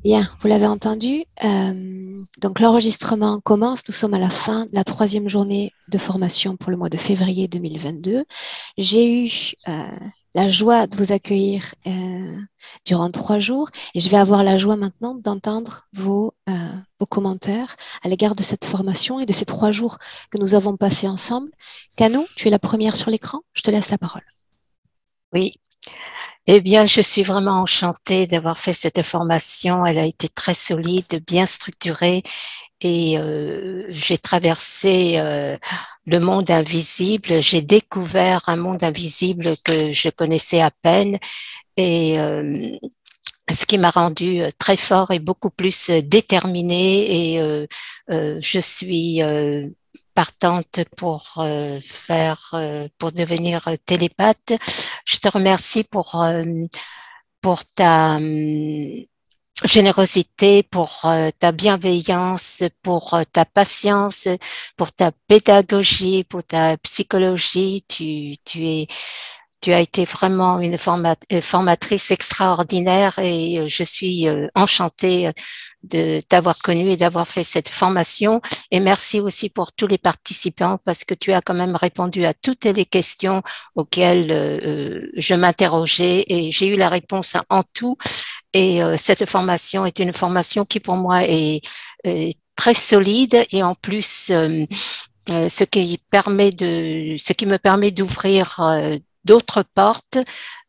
Bien, vous l'avez entendu. Donc l'enregistrement commence. Nous sommes à la fin de la troisième journée de formation pour le mois de février 2022. J'ai eu la joie de vous accueillir durant 3 jours et je vais avoir la joie maintenant d'entendre vos commentaires à l'égard de cette formation et de ces 3 jours que nous avons passés ensemble. Canou, tu es la première sur l'écran. Je te laisse la parole. Oui, eh bien, je suis vraiment enchantée d'avoir fait cette formation. Elle a été très solide, bien structurée et j'ai traversé le monde invisible. J'ai découvert un monde invisible que je connaissais à peine et ce qui m'a rendu très fort et beaucoup plus déterminée et je suis partante pour pour devenir télépathe. Je te remercie pour ta générosité, pour ta bienveillance, pour ta patience, pour ta pédagogie, pour ta psychologie. Tu as été vraiment une formatrice extraordinaire et je suis enchantée de t'avoir connue et d'avoir fait cette formation. Et merci aussi pour tous les participants parce que tu as quand même répondu à toutes les questions auxquelles je m'interrogeais et j'ai eu la réponse en tout. Et cette formation est une formation qui pour moi est très solide et en plus ce qui me permet d'ouvrir d'autres portes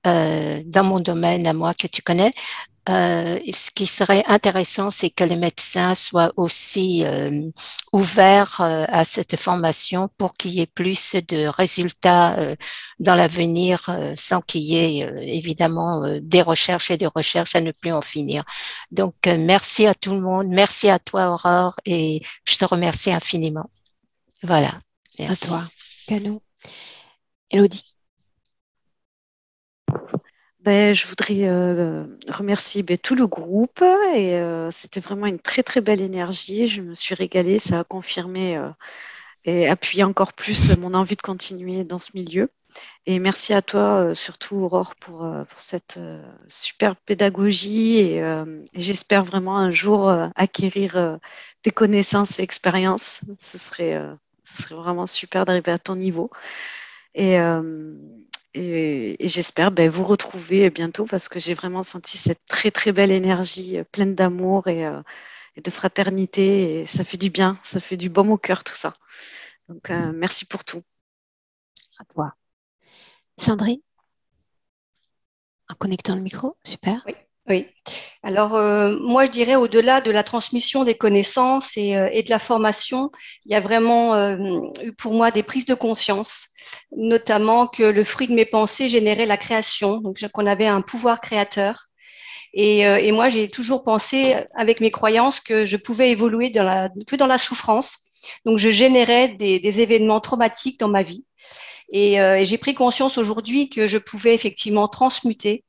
dans mon domaine à moi que tu connais. Ce qui serait intéressant, c'est que les médecins soient aussi ouverts à cette formation pour qu'il y ait plus de résultats dans l'avenir, sans qu'il y ait évidemment des recherches et des recherches à ne plus en finir. Donc, merci à tout le monde, merci à toi, Aurore, et je te remercie infiniment. Voilà, À merci. toi, Canou. Elodie. Je voudrais remercier tout le groupe et c'était vraiment une très très belle énergie. Je me suis régalée, ça a confirmé et appuyé encore plus mon envie de continuer dans ce milieu. Et merci à toi, surtout Aurore, pour cette superbe pédagogie et j'espère vraiment un jour acquérir des connaissances et expériences. Ce serait vraiment super d'arriver à ton niveau. Et, euh, et j'espère vous retrouver bientôt parce que j'ai vraiment senti cette très très belle énergie pleine d'amour et de fraternité et ça fait du bien, ça fait du baume au cœur tout ça. Donc merci pour tout. À toi. Sandrine, en connectant le micro, super. Oui, oui. Alors, moi, je dirais au-delà de la transmission des connaissances et de la formation, il y a vraiment eu pour moi des prises de conscience, notamment que le fruit de mes pensées générait la création, donc qu'on avait un pouvoir créateur. Et moi, j'ai toujours pensé avec mes croyances que je pouvais évoluer que dans la souffrance. Donc, je générais des événements traumatiques dans ma vie. Et j'ai pris conscience aujourd'hui que je pouvais effectivement transmuter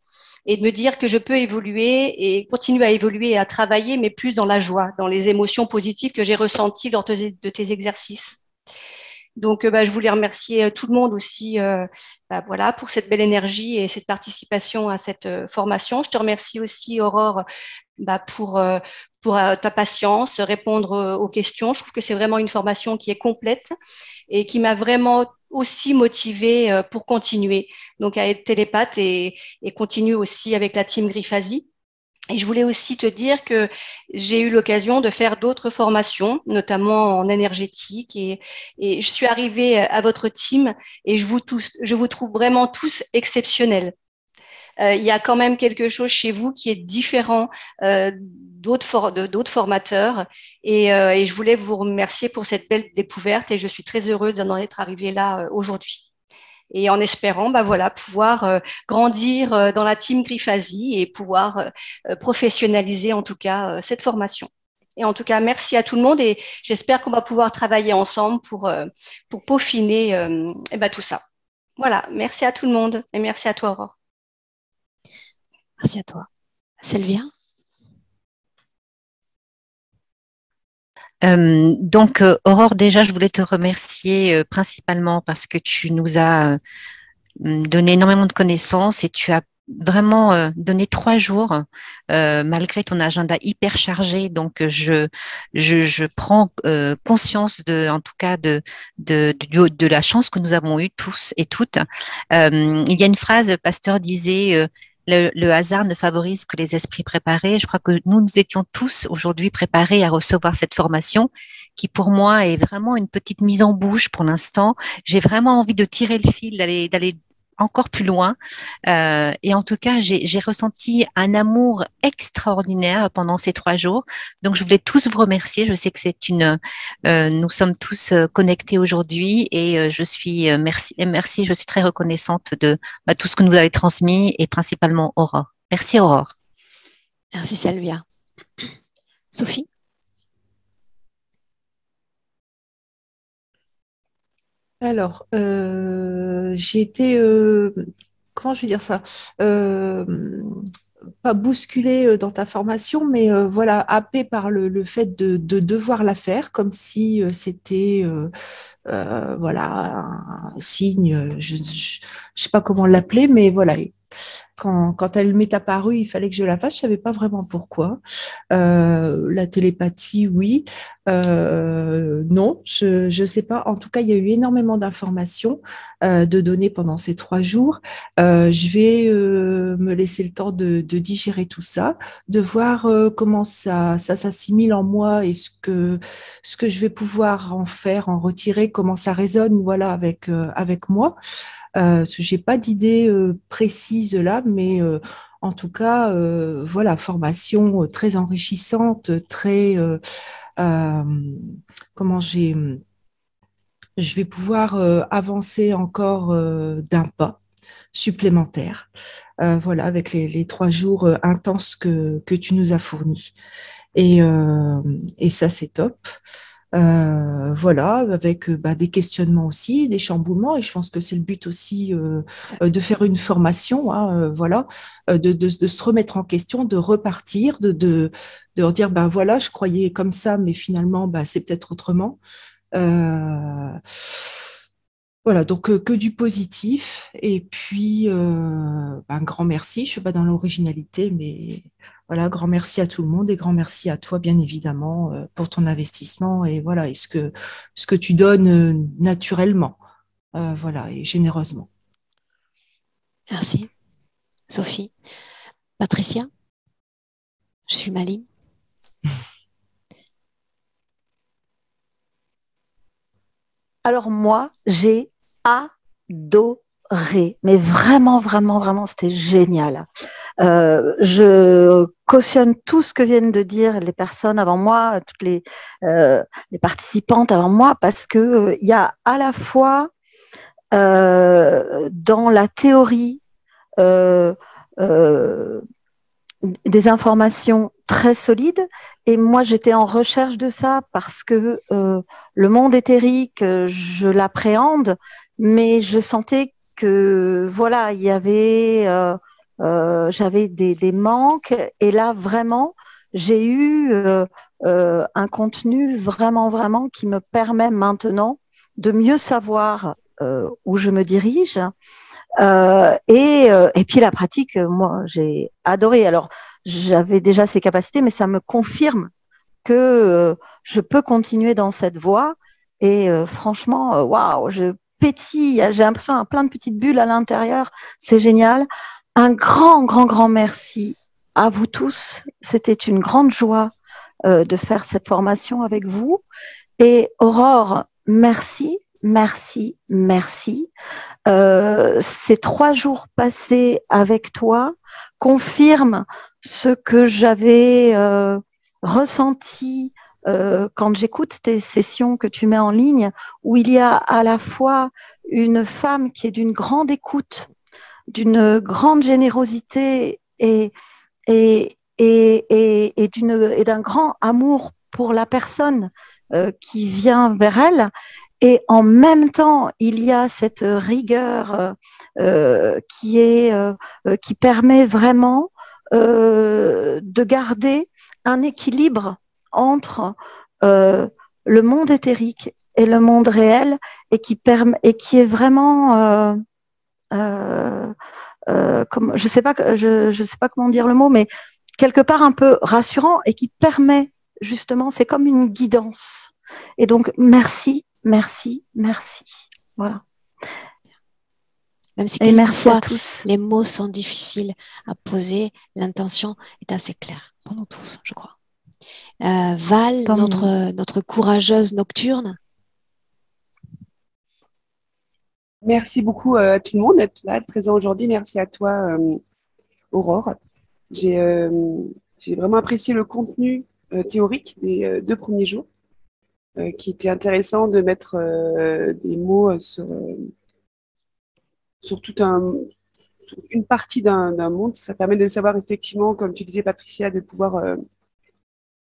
et de me dire que je peux évoluer et continuer à évoluer et à travailler, mais plus dans la joie, dans les émotions positives que j'ai ressenties lors de tes exercices. Donc, je voulais remercier tout le monde aussi voilà, pour cette belle énergie et cette participation à cette formation. Je te remercie aussi, Aurore, pour ta patience, répondre aux questions. Je trouve que c'est vraiment une formation qui est complète et qui m'a vraiment aussi motivée pour continuer donc à être télépathe et continuer aussi avec la team Griffasie. Et je voulais aussi te dire que j'ai eu l'occasion de faire d'autres formations, notamment en énergétique, et je suis arrivée à votre team et je vous trouve vraiment tous exceptionnels. Il y a quand même quelque chose chez vous qui est différent d'autres formateurs. Et je voulais vous remercier pour cette belle découverte et je suis très heureuse d'en être arrivée là aujourd'hui. Et en espérant voilà, pouvoir grandir dans la team Griffasie et pouvoir professionnaliser en tout cas cette formation. Et en tout cas, merci à tout le monde et j'espère qu'on va pouvoir travailler ensemble pour peaufiner tout ça. Voilà, merci à tout le monde et merci à toi, Aurore. Merci à toi. Sylvia. Aurore, déjà, je voulais te remercier principalement parce que tu nous as donné énormément de connaissances et tu as vraiment donner 3 jours, malgré ton agenda hyper chargé. Donc, je prends conscience en tout cas, de la chance que nous avons eue tous et toutes. Il y a une phrase, le pasteur disait, le hasard ne favorise que les esprits préparés. Je crois que nous étions tous aujourd'hui préparés à recevoir cette formation qui, pour moi, est vraiment une petite mise en bouche pour l'instant. J'ai vraiment envie de tirer le fil, d'aller encore plus loin. Et en tout cas, j'ai ressenti un amour extraordinaire pendant ces 3 jours. Donc, je voulais tous vous remercier. Je sais que nous sommes tous connectés aujourd'hui et merci. Je suis très reconnaissante de tout ce que nous avez transmis et principalement Aurore. Merci Aurore. Merci Sylvia. Sophie? Alors, j'ai été, comment je vais dire ça, pas bousculée dans ta formation, mais voilà, happée par le fait de devoir la faire, comme si c'était, voilà, un signe, je ne sais pas comment l'appeler, mais voilà. Quand elle m'est apparue, il fallait que je la fasse. Je savais pas vraiment pourquoi. La télépathie, oui. Non, je sais pas. En tout cas, il y a eu énormément d'informations, de données pendant ces 3 jours. Je vais me laisser le temps de digérer tout ça, de voir comment ça s'assimile en moi et ce que je vais pouvoir en faire, en retirer, comment ça résonne, voilà, avec moi. J'ai pas d'idée précise là, mais en tout cas, voilà, formation très enrichissante, très comment je vais pouvoir avancer encore d'un pas supplémentaire, voilà, avec les 3 jours intenses que tu nous as fournis. Et ça, c'est top. Voilà, avec des questionnements aussi, des chamboulements, et je pense que c'est le but aussi de faire une formation, hein, voilà, de se remettre en question, de repartir, de dire, voilà, je croyais comme ça, mais finalement, c'est peut-être autrement. Voilà, donc que du positif, et puis un grand merci, je ne suis pas dans l'originalité, mais voilà, grand merci à tout le monde et grand merci à toi, bien évidemment, pour ton investissement et voilà, et ce que tu donnes naturellement, voilà, et généreusement. Merci. Sophie? Patricia? Je suis Maline. Alors moi, j'ai adoré, mais vraiment, vraiment, vraiment, c'était génial. Je cautionne tout ce que viennent de dire les personnes avant moi, toutes les participantes avant moi, parce que il y a à la fois dans la théorie des informations très solides, et moi j'étais en recherche de ça parce que le monde éthérique, je l'appréhende, mais je sentais que voilà, il y avait j'avais des manques, et là vraiment j'ai eu un contenu vraiment vraiment qui me permet maintenant de mieux savoir où je me dirige. Et puis la pratique, moi, j'ai adoré. Alors, j'avais déjà ces capacités, mais ça me confirme que je peux continuer dans cette voie. Et franchement, waouh, je pétille. J'ai l'impression d'avoir plein de petites bulles à l'intérieur. C'est génial. Un grand, grand, grand merci à vous tous. C'était une grande joie de faire cette formation avec vous. Et Aurore, merci, merci, merci. Ces 3 jours passés avec toi confirment ce que j'avais ressenti quand j'écoute tes sessions que tu mets en ligne, où il y a à la fois une femme qui est d'une grande écoute, d'une grande générosité et d'un grand amour pour la personne qui vient vers elle. Et en même temps, il y a cette rigueur qui permet vraiment de garder un équilibre entre le monde éthérique et le monde réel, et qui est vraiment je sais pas, je sais pas comment dire le mot, mais quelque part un peu rassurant et qui permet justement, c'est comme une guidance. Et donc, merci, merci, merci. Voilà. Même si Et merci à quelquefois tous. les mots sont difficiles à poser, l'intention est assez claire pour nous tous, je crois. Val, Tant mieux. notre courageuse nocturne. Merci beaucoup à tout le monde d'être là, d'être présent aujourd'hui. Merci à toi, Aurore. J'ai vraiment apprécié le contenu théorique des 2 premiers jours, qui était intéressant de mettre des mots sur sur une partie d'un monde. Ça permet de savoir effectivement, comme tu disais, Patricia, de pouvoir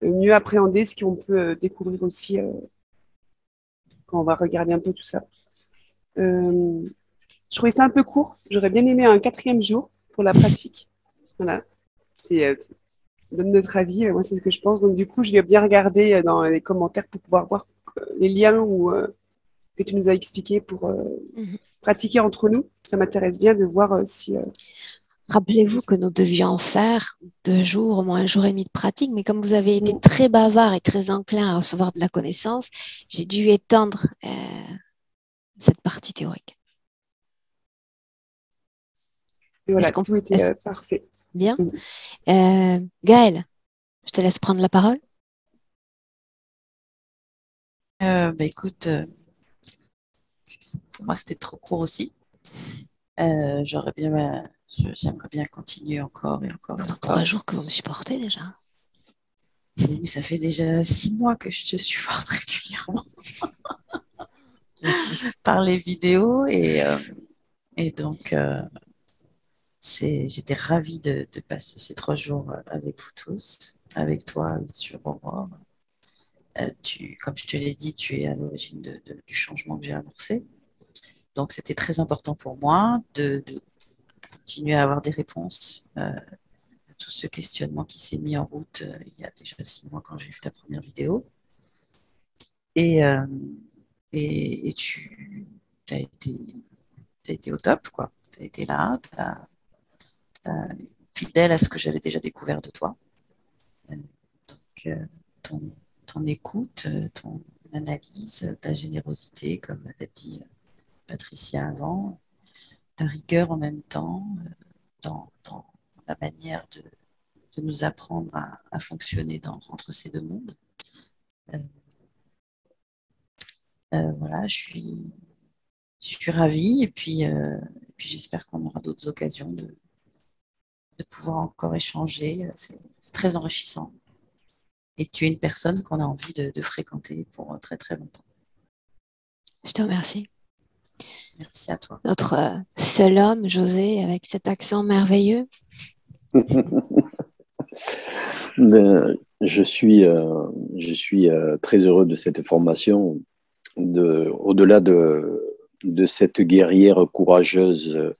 mieux appréhender ce qu'on peut découvrir aussi quand on va regarder un peu tout ça. Je trouvais ça un peu court. J'aurais bien aimé un 4e jour pour la pratique. Voilà. Donne notre avis. Moi, c'est ce que je pense. Donc, du coup, je vais bien regarder dans les commentaires pour pouvoir voir les liens que tu nous as expliqués pour pratiquer entre nous. Ça m'intéresse bien de voir si... Rappelez-vous que nous devions faire 2 jours, au moins 1 jour et demi de pratique, mais comme vous avez été très bavard et très enclin à recevoir de la connaissance, j'ai dû étendre cette partie théorique. Et voilà, tout était parfait. Bien. Gaëlle, je te laisse prendre la parole. Écoute, pour moi, c'était trop court aussi. J'aimerais bien continuer encore et encore. 3 jours que vous me supportez déjà. Oui, ça fait déjà 6 mois que je te supporte régulièrement par les vidéos et donc j'étais ravie de passer ces 3 jours avec vous tous, avec toi, sur Aurore. Comme je te l'ai dit, tu es à l'origine du changement que j'ai amorcé. Donc, c'était très important pour moi de continuer à avoir des réponses à tout ce questionnement qui s'est mis en route il y a déjà 6 mois quand j'ai vu ta première vidéo. Et tu as été au top, quoi. Tu as été là, fidèle à ce que j'avais déjà découvert de toi. Donc, ton écoute, ton analyse, ta générosité, comme l'a dit Patricia avant, ta rigueur en même temps, dans la manière de nous apprendre à fonctionner entre ces 2 mondes. Voilà, je suis ravie et puis j'espère qu'on aura d'autres occasions de pouvoir encore échanger. C'est très enrichissant. Et tu es une personne qu'on a envie de fréquenter pour très très longtemps. Je te remercie. Merci à toi. Notre seul homme, José, avec cet accent merveilleux. Je suis très heureux de cette formation, au-delà de cette guerrière courageuse,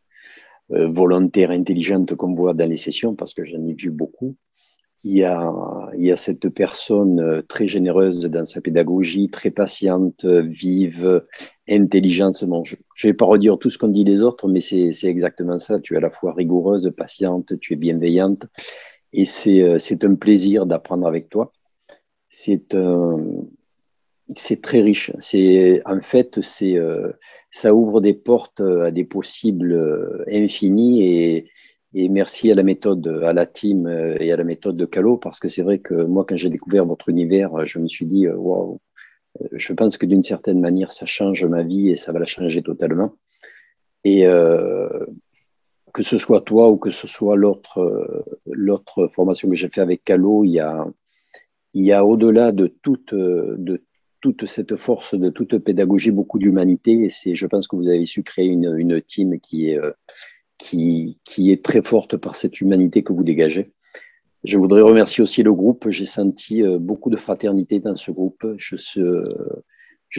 volontaire, intelligente qu'on voit dans les sessions, parce que j'en ai vu beaucoup. Il y a cette personne très généreuse dans sa pédagogie, très patiente, vive, intelligente. Bon, je ne vais pas redire tout ce qu'ont dit les autres, mais c'est exactement ça. Tu es à la fois rigoureuse, patiente, tu es bienveillante. Et c'est un plaisir d'apprendre avec toi. C'est très riche. En fait, ça ouvre des portes à des possibles infinis et merci à la méthode, à la team et à la méthode de Calo, parce que c'est vrai que moi, quand j'ai découvert votre univers, je me suis dit, waouh, je pense que d'une certaine manière, ça change ma vie et ça va la changer totalement. Et que ce soit toi ou que ce soit l'autre formation que j'ai fait avec Calo, il y a au-delà de toute cette force, de toute pédagogie, beaucoup d'humanité. Et je pense que vous avez su créer une team qui est très forte par cette humanité que vous dégagez. Je voudrais remercier aussi le groupe. J'ai senti beaucoup de fraternité dans ce groupe. Je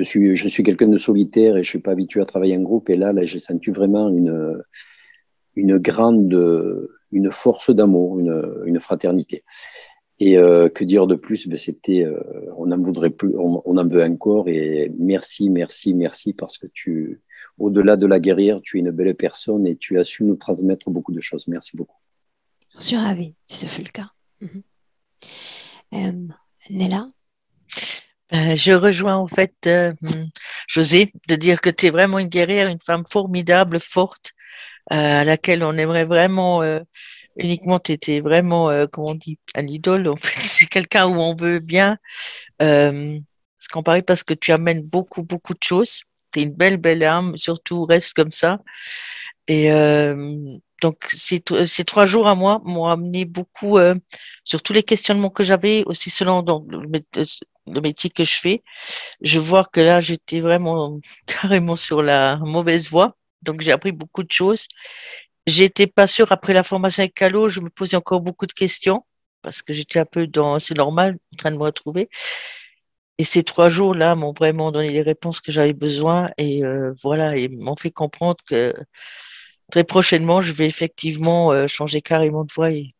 suis quelqu'un de solitaire et je ne suis pas habitué à travailler en groupe. Et là j'ai senti vraiment une force d'amour, une fraternité. Et que dire de plus? Ben, c'était, on en voudrait plus, on en veut encore. Et merci, merci, merci parce que au-delà de la guerrière, tu es une belle personne et tu as su nous transmettre beaucoup de choses. Merci beaucoup. Je suis ravie, si ce fut le cas. Nella? Je rejoins en fait José de dire que tu es vraiment une guerrière, une femme formidable, forte, à laquelle on aimerait vraiment uniquement, tu étais vraiment, comment on dit, un idole. En fait, c'est quelqu'un où on veut bien se comparer parce que tu amènes beaucoup, beaucoup de choses. Tu es une belle, belle âme, surtout reste comme ça. Et donc, ces 3 jours à moi m'ont amené beaucoup sur tous les questionnements que j'avais, aussi selon donc, le métier que je fais. Je vois que là, j'étais vraiment carrément sur la mauvaise voie. Donc, j'ai appris beaucoup de choses. J'étais pas sûre, après la formation avec Calo, je me posais encore beaucoup de questions parce que j'étais un peu c'est normal, en train de me retrouver. Et ces 3 jours-là m'ont vraiment donné les réponses que j'avais besoin et voilà, et m'ont fait comprendre que très prochainement, je vais effectivement changer carrément de voie et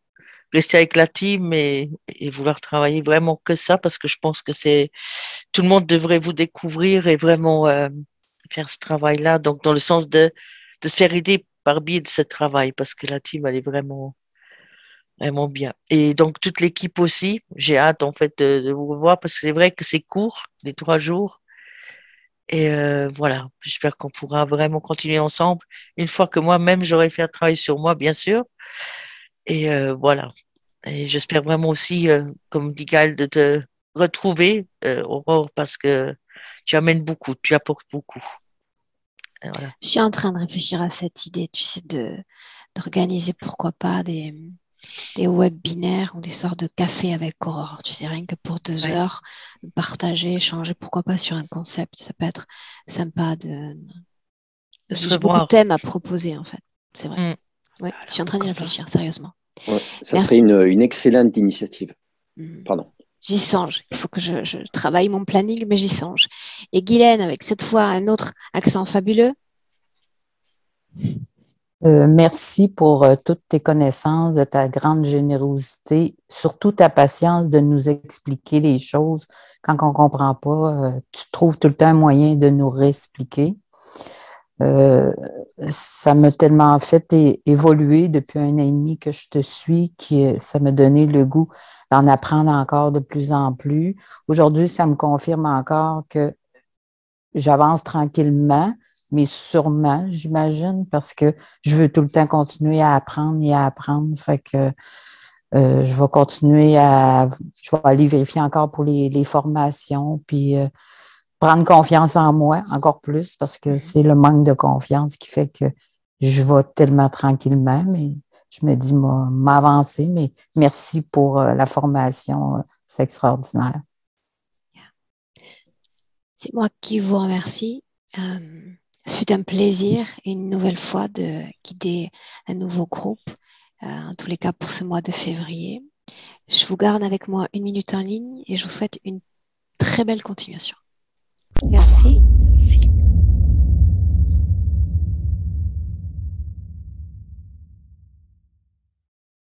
rester avec la team et vouloir travailler vraiment que ça parce que je pense que tout le monde devrait vous découvrir et vraiment faire ce travail-là. Donc, dans le sens de se faire aider par biais de ce travail parce que la team, elle est vraiment, vraiment bien. Et donc, toute l'équipe aussi, j'ai hâte en fait de vous revoir parce que c'est vrai que c'est court, les 3 jours. Et voilà, j'espère qu'on pourra vraiment continuer ensemble une fois que moi-même j'aurai fait un travail sur moi, bien sûr. Et voilà. Et j'espère vraiment aussi, comme dit Gaël, de te retrouver, Aurore, parce que tu amènes beaucoup, tu apportes beaucoup. Et voilà. Je suis en train de réfléchir à cette idée, tu sais, d'organiser, pourquoi pas, des webinaires ou des sortes de cafés avec Aurore. Tu sais, rien que pour 2 heures, partager, échanger, pourquoi pas sur un concept. Ça peut être sympa se J'ai beaucoup de revoir. thèmes à proposer, en fait. C'est vrai. Ouais, je suis en train d'y réfléchir, sérieusement. Ouais, ça Merci. serait une excellente initiative. Pardon. J'y songe. Il faut que je travaille mon planning, mais j'y songe. Et Guylaine, avec cette fois un autre accent fabuleux. Merci pour toutes tes connaissances, de ta grande générosité, surtout ta patience de nous expliquer les choses. Quand on ne comprend pas, tu trouves tout le temps un moyen de nous réexpliquer. Ça m'a tellement fait évoluer depuis 1 an et demi que je te suis, ça m'a donné le goût d'en apprendre encore de plus en plus. Aujourd'hui, ça me confirme encore que j'avance tranquillement, mais sûrement, j'imagine, parce que je veux tout le temps continuer à apprendre et à apprendre. Fait que je vais continuer je vais aller vérifier encore pour les formations, puis prendre confiance en moi encore plus, parce que c'est le manque de confiance qui fait que je vais tellement tranquillement, mais je me dis m'avancer, mais merci pour la formation, c'est extraordinaire. C'est moi qui vous remercie. Ce fut un plaisir une nouvelle fois de guider un nouveau groupe, en tous les cas pour ce mois de février. Je vous garde avec moi 1 minute en ligne et je vous souhaite une très belle continuation. Merci.